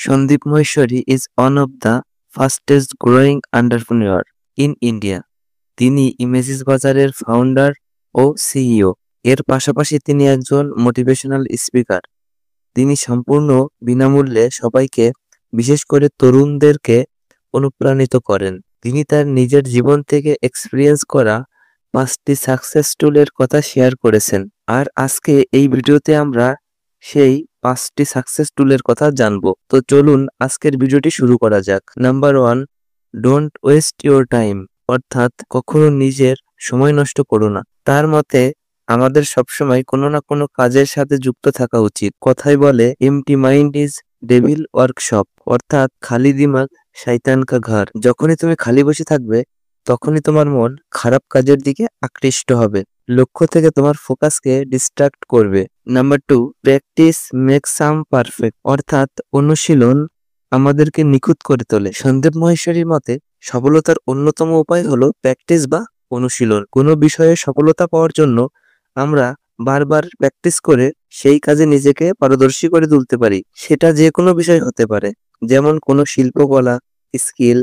Sandeep Maheshwari is one of the fastest growing entrepreneur in India. তিনি ইমেজিস বাজারের founder ও CEO. এর পাশাপাশি তিনি একজন মোটিভেশনাল স্পিকার। তিনি সম্পূর্ণ বিনামূল্যে সবাইকে, বিশেষ করে তরুণদেরকে অনুপ্রাণিত করেন। তিনি তার নিজের জীবন থেকে এক্সপেরিয়েন্স করা 5টি সাকসেস টুলের কথা শেয়ার করেছেন। আর আজকে এই ভিডিওতে আমরা সেই 5টি সাকসেস টুলের কথা জানবো। তো চলুন আজকের ভিডিওটি শুরু করা যাক। Number 1, don't waste your time, অর্থাৎ কখনো নিজের সময় নষ্ট করো না। তার মতে আমাদের সবসময় কোনো না কোনো কাজের সাথে যুক্ত থাকা উচিত। কথায় বলে empty mind is devil workshop, অর্থাৎ খালি দিমাগ শয়তান কা ঘর। যখনই তুমি খালি বসে থাকবে তখনই তোমার মন খারাপ কাজের দিকে আকৃষ্ট হবে, লক্ষ্য থেকে তোমার ফোকাসকে ডিস্ট্রাক্ট করবে। Number 2, practice make some perfect, অর্থাৎ অনুশীলন আমাদেরকে নিখুঁত করে তোলে। সন্দীপ মহেশ্বরীর মতে সফলতার অন্যতম উপায় হলো প্র্যাকটিস বা অনুশীলন। কোনো বিষয়ে সফলতা পাওয়ার জন্য আমরা বারবার প্র্যাকটিস করে সেই কাজে নিজেকে পারদর্শী করে তুলতে পারি। সেটা যে কোনো বিষয় হতে পারে, যেমন কোনো শিল্পকলা, স্কিল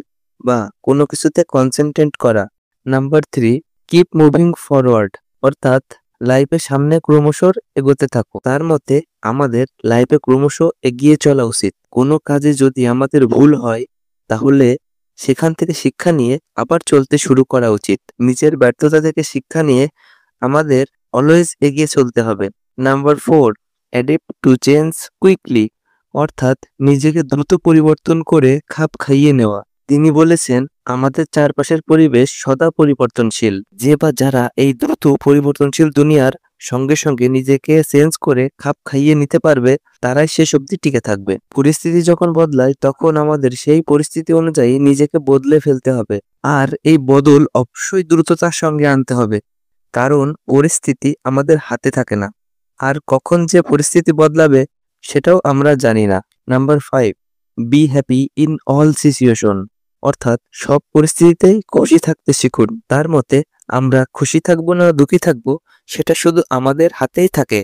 বা কোনো কিছুতে কনসেন্ট্রেট করা। নাম্বার 3, কিপ মুভিং ফরওয়ার্ড, অর্থাৎ লাইফে সামনে ক্রমশ এগোতে থাকো। তার মতে আমাদের লাইফে ক্রমশ এগিয়ে চলা উচিত। কোনো কাজে যদি আমাদের ভুল হয় তাহলে সেখান থেকে শিক্ষা নিয়ে আবার চলতে শুরু করা উচিত। নিজের ব্যর্থতা থেকে শিক্ষা নিয়ে আমাদের অলওয়েজ এগিয়ে চলতে হবে। Number 4, adapt to change quickly, অর্থাৎ নিজেকে দ্রুত পরিবর্তন করে খাপ খাইয়ে নেওয়া। তিনি বলেছেন আমাদের চারপাশের পরিবেশ সদা পরিবর্তনশীল। যে বা যারা এই দ্রুত পরিবর্তনশীল দুনিয়ার সঙ্গে সঙ্গে নিজেকে চেঞ্জ করে খাপ খাইয়ে নিতে পারবে তারাই শেষ অবধি টিকে থাকবে। পরিস্থিতি যখন বদলায় তখন আমাদের সেই পরিস্থিতি অনুযায়ী নিজেকে বদলে ফেলতে হবে। আর এই বদল অবশ্যই দ্রুততার সঙ্গে আনতে হবে, কারণ পরিস্থিতি আমাদের হাতে থাকে না। আর কখন যে পরিস্থিতি বদলাবে সেটাও আমরা জানি না। Number 5, be happy in all situation, অর্থাৎ সব পরিস্থিতিতেই খুশি থাকতে শিখুন। তার মতে আমরা খুশি থাকবো না দুঃখী থাকবো সেটা শুধু আমাদের হাতেই থাকে।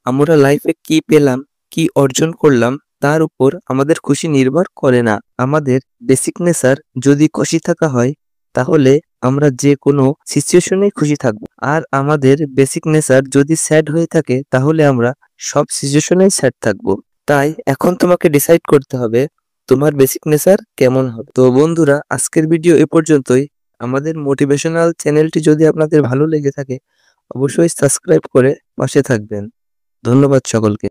আমরা লাইফে কি পেলাম, কি অর্জন করলাম তার উপর আমাদের খুশি নির্ভর করে না। আমাদের বেসিক নেচার যদি খুশি থাকা হয় তাহলে আমরা যে কোনো সিচুয়েশনেই খুশি থাকবো। আর আমাদের বেসিক নেচার যদি স্যাড হয়ে থাকে তাহলে আমরা সব সিচুয়েশনেই স্যাড থাকবো। তাই এখন তোমাকে ডিসাইড করতে হবে তোমার বেসিক নেচার কেমন হবে। তো বন্ধুরা, আজকের ভিডিও এ পর্যন্তই। আমাদের মোটিভেশনাল চ্যানেলটি যদি আপনাদের ভালো লেগে থাকে অবশ্যই সাবস্ক্রাইব করে পাশে থাকবেন। ধন্যবাদ সকলকে।